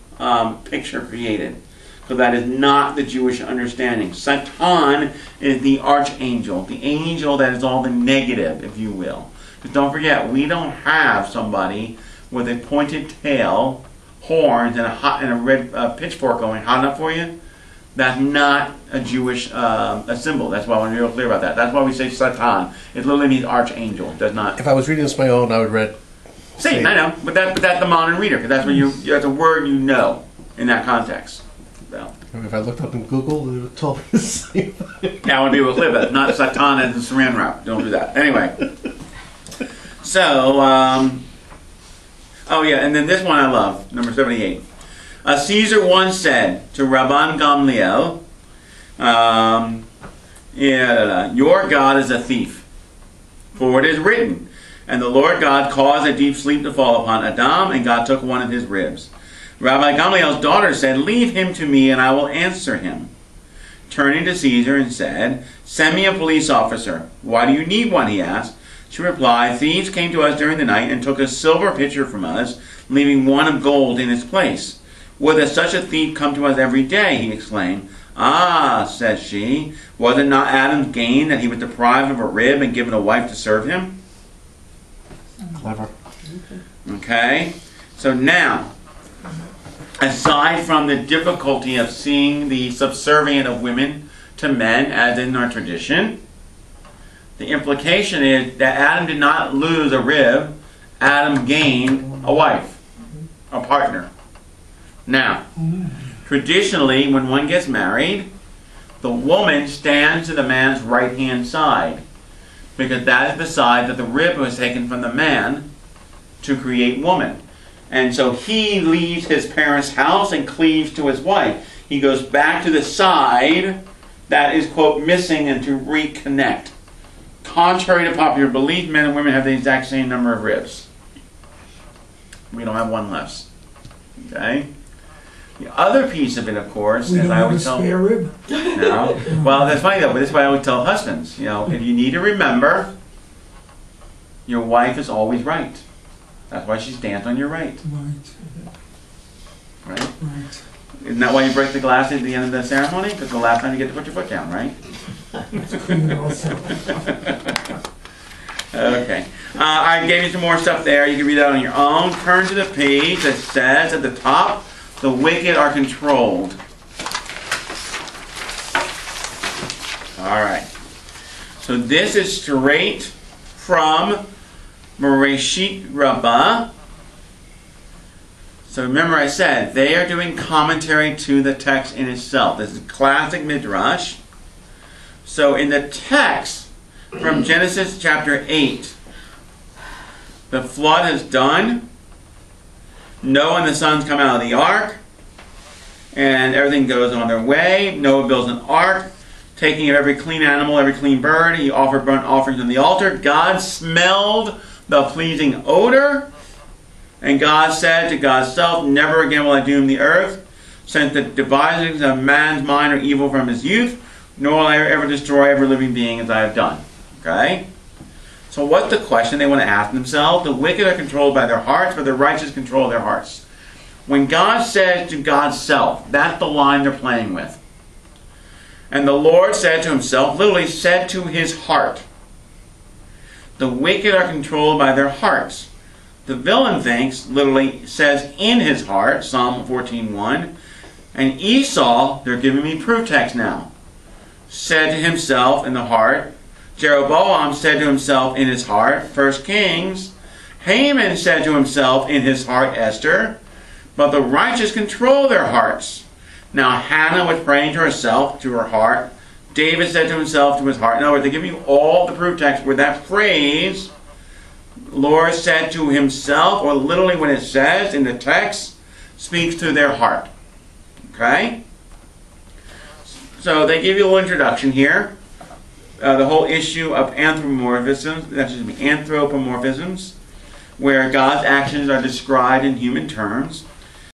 picture created. because that is not the Jewish understanding. Satan is the archangel, the angel that is all the negative, if you will. But don't forget, we don't have somebody with a pointed tail, horns, and a red pitchfork going hot enough for you. That's not a Jewish a symbol. That's why I want to be real clear about that. That's why we say Satan. It literally means archangel. It does not. If I was reading this on my own, I would read. Satan, I know, but that's the modern reader, because that's that's a word you know in that context. So. If I looked up in Google, it would tell me the same thing. Now I want to be real clear about it. Not Satan as the saran wrap. Don't do that. Anyway. So, oh yeah, and then this one I love, number 78. Caesar once said to Rabban Gamliel, your God is a thief, for it is written, and the Lord God caused a deep sleep to fall upon Adam, and God took one of his ribs. Rabbi Gamliel's daughter said, leave him to me, and I will answer him. Turning to Caesar and said, send me a police officer. Why do you need one, he asked. She replied, thieves came to us during the night and took a silver pitcher from us, leaving one of gold in its place. Would such a thief come to us every day, he exclaimed. Ah, says she, was it not Adam's gain that he was deprived of a rib and given a wife to serve him? Clever. Okay, so now, aside from the difficulty of seeing the subservient of women to men, as in our tradition, the implication is that Adam did not lose a rib. Adam gained a wife, a partner. Now, traditionally, when one gets married, the woman stands to the man's right-hand side, because that is the side that the rib was taken from the man to create woman. And so he leaves his parents' house and cleaves to his wife. He goes back to the side that is, quote, missing, and to reconnect. Contrary to popular belief, men and women have the exact same number of ribs. We don't have one less. Okay? The other piece of it, of course, We as don't I have a always tell... spare rib? No. Well, that's funny though, but this is what I always tell husbands. You know, if you need to remember, your wife is always right. That's why she stands on your right. Right, Right? right. Isn't that why you break the glass at the end of the ceremony? Because the last time you get to put your foot down, right? That's cool also. Okay. I gave you some more stuff there. You can read that on your own. Turn to the page that says at the top, the wicked are controlled. All right. So this is straight from Bereshit Rabbah. So remember I said, they are doing commentary to the text in itself. This is classic Midrash. So in the text from Genesis chapter 8, the flood is done. Noah and the sons come out of the ark, and everything goes on their way. Noah builds an ark, taking of every clean animal, every clean bird. He offered burnt offerings on the altar. God smelled the pleasing odor, and God said to God's self, never again will I doom the earth, since the devisings of man's mind are evil from his youth, nor will I ever destroy every living being as I have done. Okay? So what's the question they want to ask themselves? The wicked are controlled by their hearts, but the righteous control their hearts. When God says to God's self, that's the line they're playing with. And the Lord said to himself, literally said to his heart, the wicked are controlled by their hearts. The villain thinks, literally says in his heart, Psalm 14:1, and Esau, they're giving me proof text now, said to himself in the heart. Jeroboam said to himself in his heart, 1 Kings. Haman said to himself in his heart, Esther. But the righteous control their hearts. Now Hannah was praying to herself, to her heart. David said to himself, to his heart. In other words, they give you all the proof text where that phrase, Lord said to himself, or literally when it says in the text, speaks to their heart. Okay? So they give you a little introduction here. The whole issue of anthropomorphisms, where God's actions are described in human terms.